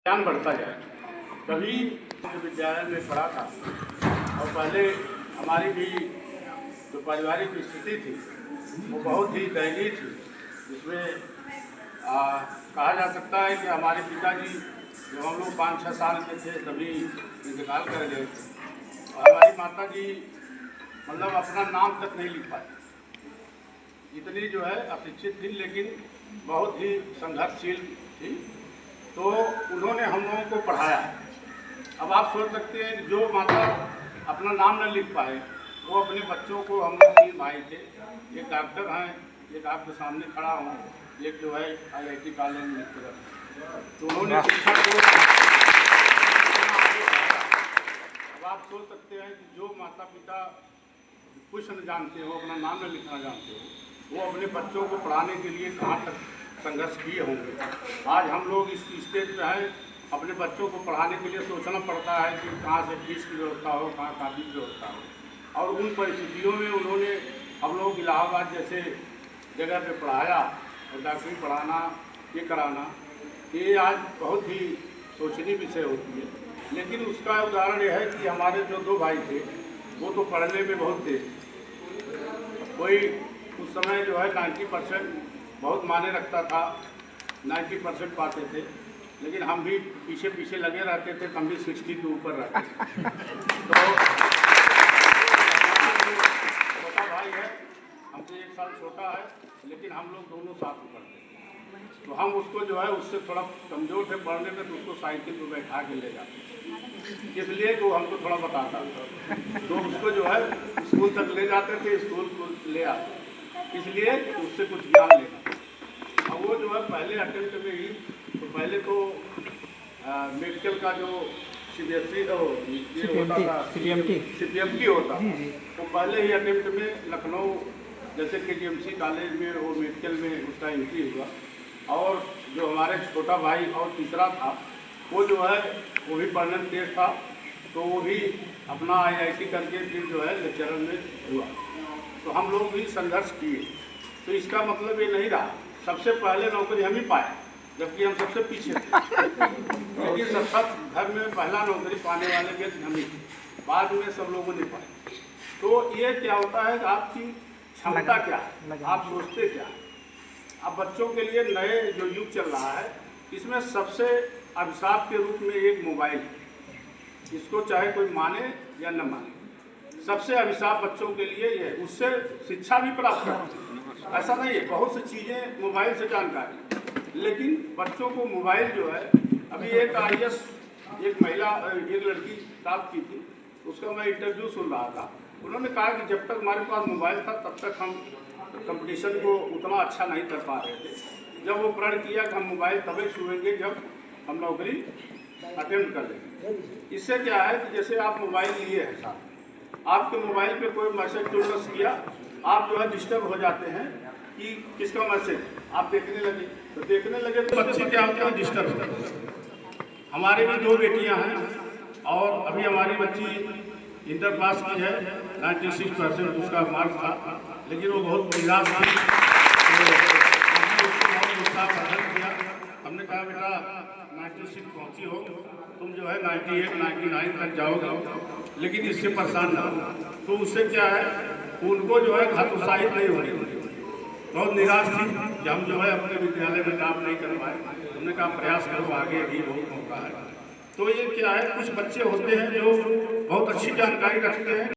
ज्ञान बढ़ता जाए। कभी विद्यालय में पढ़ा था और पहले हमारी भी जो पारिवारिक स्थिति थी वो बहुत ही दयनीय थी, जिसमें कहा जा सकता है कि हमारे पिताजी जब हम लोग 5-6 साल के थे तभी इंतकाल कर गए थे और हमारी माता जी मतलब अपना नाम तक नहीं लिख पाती, इतनी जो है अशिक्षित थी, लेकिन बहुत ही संघर्षशील थी। तो उन्होंने हम लोगों को पढ़ाया। अब आप सोच सकते हैं जो माता अपना नाम न लिख पाए वो अपने बच्चों को, हम लोग 3 भाई थे, एक डॉक्टर हैं, एक आपके सामने खड़ा हूँ, एक जो है IIT कॉलेज में लेक्चरर, तो उन्होंने शिक्षा को। अब आप सोच सकते हैं कि जो माता पिता कुछ न जानते हो, अपना नाम न लिखना जानते हो, वो अपने बच्चों को पढ़ाने के लिए कहाँ तक संघर्ष किए होंगे। आज हम लोग इस स्टेज पे हैं, अपने बच्चों को पढ़ाने के लिए सोचना पड़ता है कि कहाँ से फीस की व्यवस्था हो, कहाँ कॉपी की व्यवस्था हो, और उन परिस्थितियों में उन्होंने हम लोग इलाहाबाद जैसे जगह पे पढ़ाया और डॉक्टरी पढ़ाना, ये कराना, ये आज बहुत ही सोचनीय विषय होती है। लेकिन उसका उदाहरण यह है कि हमारे जो 2 भाई थे वो तो पढ़ने में बहुत तेज थे। कोई उस समय जो है 90% बहुत माने रखता था, 90% पाते थे, लेकिन हम भी पीछे पीछे लगे रहते थे, हम भी 60 के ऊपर रहते थे। तो छोटा भाई है, हमसे 1 साल छोटा है, लेकिन हम लोग दोनों साथ में पढ़ते थे। तो हम उसको जो है उससे थोड़ा कमज़ोर थे पढ़ने में, तो उसको साइकिल पर बैठा के ले जाते थे, इसलिए तो हमको थोड़ा बताता था। तो उसको जो है स्कूल तक ले जाते थे, स्कूल को ले आते, इसलिए उससे कुछ ज्ञान लेना। अब वो जो है पहले अटेम्प्ट में ही, तो पहले तो मेडिकल का जो CBSE होता था, CPMT होता था, तो पहले ही अटेम्प्ट में लखनऊ जैसे KGMC कॉलेज में वो मेडिकल में उसका एंट्री हुआ। और जो हमारे छोटा भाई और तीसरा था वो जो है वो भी पढ़ने में तेज था, तो वो भी अपना IIT करके फिर जो है लेक्चरर में हुआ। तो हम लोग भी संघर्ष किए। तो इसका मतलब ये नहीं रहा सबसे पहले नौकरी हम ही पाए, जबकि हम सबसे पीछे थे, लेकिन सब घर में पहला नौकरी पाने वाले व्यक्ति हम ही थे, बाद में सब लोगों ने पाए। तो ये क्या होता है कि आपकी क्षमता क्या है, आप सोचते क्या है। अब बच्चों के लिए नए जो युग चल रहा है, इसमें सबसे अभिशाप के रूप में एक मोबाइल है, इसको चाहे कोई माने या न माने, सबसे अभिशाप बच्चों के लिए ये है। उससे शिक्षा भी प्राप्त करते हैं, ऐसा नहीं है, बहुत सी चीज़ें मोबाइल से जानकारी, लेकिन बच्चों को मोबाइल जो है, अभी एक IAS एक महिला एक लड़की प्राप्त की थी, उसका मैं इंटरव्यू सुन रहा था। उन्होंने कहा कि जब तक हमारे पास मोबाइल था तब तक हम कंपटीशन को उतना अच्छा नहीं कर पा रहे थे। जब वो प्रण किया कि हम मोबाइल तभी छुएंगे जब हम नौकरी अटेम्प्ट कर लेंगे। इससे क्या है कि जैसे आप मोबाइल लिए हैं साथ, आपके मोबाइल पे कोई मैसेज टूलस किया, आप जो है डिस्टर्ब हो जाते हैं कि किसका मैसेज, आप देखने लगे तो बच्चे क्या होते हैं, डिस्टर्ब होते हैं। हमारे भी 2 बेटियां हैं और अभी हमारी बच्ची इंटर पास की है, 96% उसका मार्क्स था, लेकिन वो बहुत निराश थी। तो हमने उसको बहुत उत्साह प्रदर्शन किया। हमने कहा बेटा 96 पहुँची हो, तुम जो है 98, 99 तक जाओगे, लेकिन इससे परेशान ना हो। तो उससे क्या है, उनको जो है हतोत्साहित नहीं हो रही, बहुत निराश थी कि हम जो है अपने विद्यालय में काम नहीं कर पाए। हमने कहा प्रयास करो, आगे भी बहुत मौका है। तो ये क्या है, कुछ बच्चे होते हैं जो बहुत अच्छी जानकारी रखते हैं।